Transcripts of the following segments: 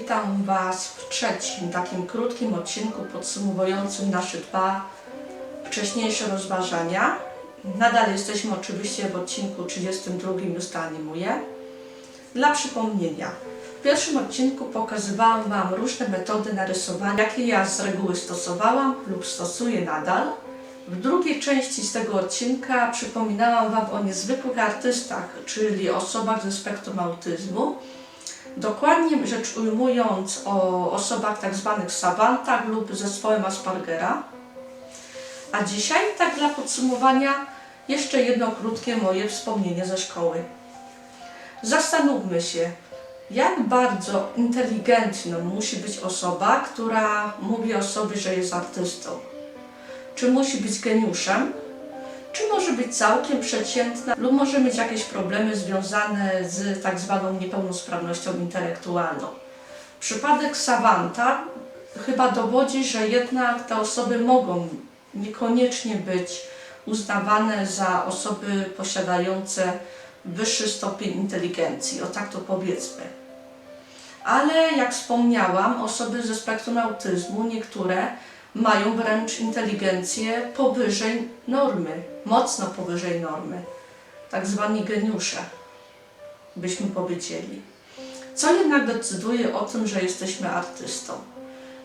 witam Was w trzecim, takim krótkim odcinku podsumowującym nasze dwa wcześniejsze rozważania. Nadal jesteśmy oczywiście w odcinku 32 Justa animuje. Dla przypomnienia, w pierwszym odcinku pokazywałam Wam różne metody narysowania, jakie ja z reguły stosowałam lub stosuję nadal. W drugiej części z tego odcinka przypominałam Wam o niezwykłych artystach, czyli osobach ze spektrum autyzmu. Dokładnie rzecz ujmując o osobach tak zwanych savantach lub zespołem Aspergera. A dzisiaj, tak dla podsumowania, jeszcze jedno krótkie moje wspomnienie ze szkoły. Zastanówmy się, jak bardzo inteligentną musi być osoba, która mówi o sobie, że jest artystą. Czy musi być geniuszem? Czy może być całkiem przeciętna lub może mieć jakieś problemy związane z tak zwaną niepełnosprawnością intelektualną. Przypadek savanta chyba dowodzi, że jednak te osoby mogą niekoniecznie być uznawane za osoby posiadające wyższy stopień inteligencji, o tak to powiedzmy. Ale jak wspomniałam, osoby ze spektrum autyzmu, niektóre mają wręcz inteligencję powyżej normy, mocno powyżej normy, tak zwani geniusze, byśmy powiedzieli. Co jednak decyduje o tym, że jesteśmy artystą?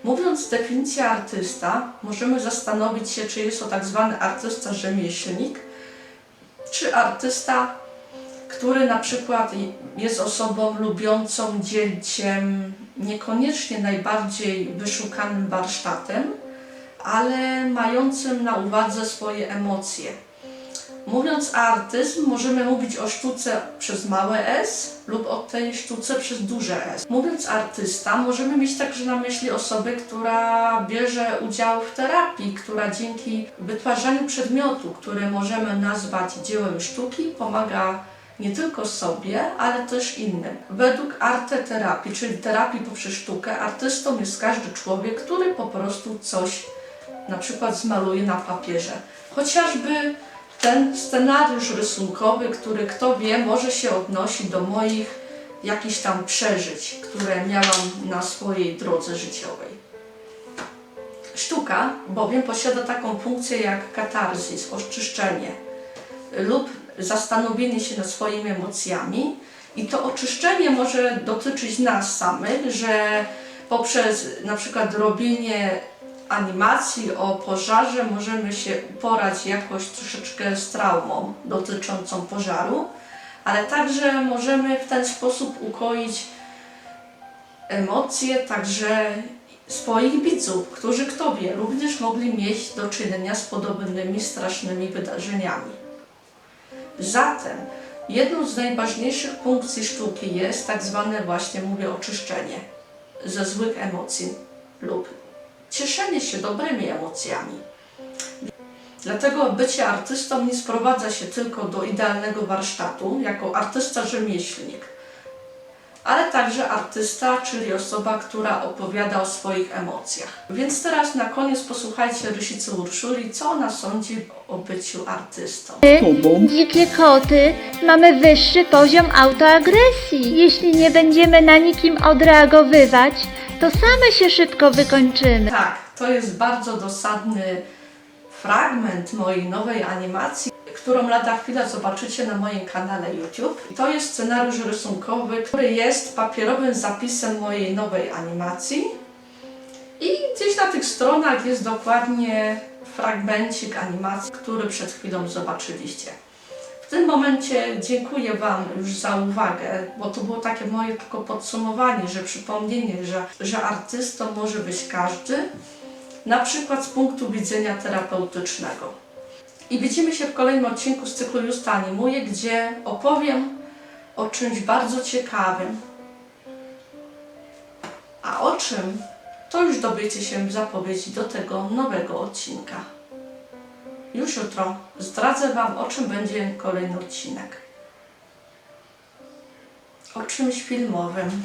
Mówiąc definicję artysta, możemy zastanowić się, czy jest to tak zwany artysta-rzemieślnik, czy artysta, który na przykład jest osobą lubiącą dzielić się niekoniecznie najbardziej wyszukanym warsztatem, ale mającym na uwadze swoje emocje. Mówiąc artyzm, możemy mówić o sztuce przez małe s lub o tej sztuce przez duże S. Mówiąc artysta, możemy mieć także na myśli osobę, która bierze udział w terapii, która dzięki wytwarzaniu przedmiotu, które możemy nazwać dziełem sztuki, pomaga nie tylko sobie, ale też innym. Według arteterapii, czyli terapii poprzez sztukę, artystą jest każdy człowiek, który po prostu coś na przykład zmaluje na papierze. Chociażby ten scenariusz rysunkowy, który kto wie, może się odnosi do moich jakichś tam przeżyć, które miałam na swojej drodze życiowej. Sztuka bowiem posiada taką funkcję jak katarzis, oczyszczenie lub zastanowienie się nad swoimi emocjami i to oczyszczenie może dotyczyć nas samych, że poprzez na przykład robienie animacji o pożarze możemy się uporać jakoś troszeczkę z traumą dotyczącą pożaru, ale także możemy w ten sposób ukoić emocje także swoich widzów, którzy kto wie, również mogli mieć do czynienia z podobnymi strasznymi wydarzeniami. Zatem jedną z najważniejszych funkcji sztuki jest tak zwane właśnie, mówię, oczyszczenie ze złych emocji lub cieszenie się dobrymi emocjami. Dlatego bycie artystą nie sprowadza się tylko do idealnego warsztatu, jako artysta-rzemieślnik, ale także artysta, czyli osoba, która opowiada o swoich emocjach. Więc teraz na koniec posłuchajcie Rysicy Urszuli, co ona sądzi o byciu artystą. My, dzikie koty, mamy wyższy poziom autoagresji. Jeśli nie będziemy na nikim odreagowywać, to same się szybko wykończymy. Tak, to jest bardzo dosadny fragment mojej nowej animacji, którą lada chwila zobaczycie na moim kanale YouTube. To jest scenariusz rysunkowy, który jest papierowym zapisem mojej nowej animacji i gdzieś na tych stronach jest dokładnie fragmencik animacji, który przed chwilą zobaczyliście. W tym momencie dziękuję Wam już za uwagę, bo to było takie moje tylko podsumowanie, że przypomnienie, że artystą może być każdy, na przykład z punktu widzenia terapeutycznego. I widzimy się w kolejnym odcinku z cyklu Justa animuje, gdzie opowiem o czymś bardzo ciekawym. A o czym, to już dowiecie się w zapowiedzi do tego nowego odcinka. Już jutro zdradzę Wam, o czym będzie kolejny odcinek. O czymś filmowym.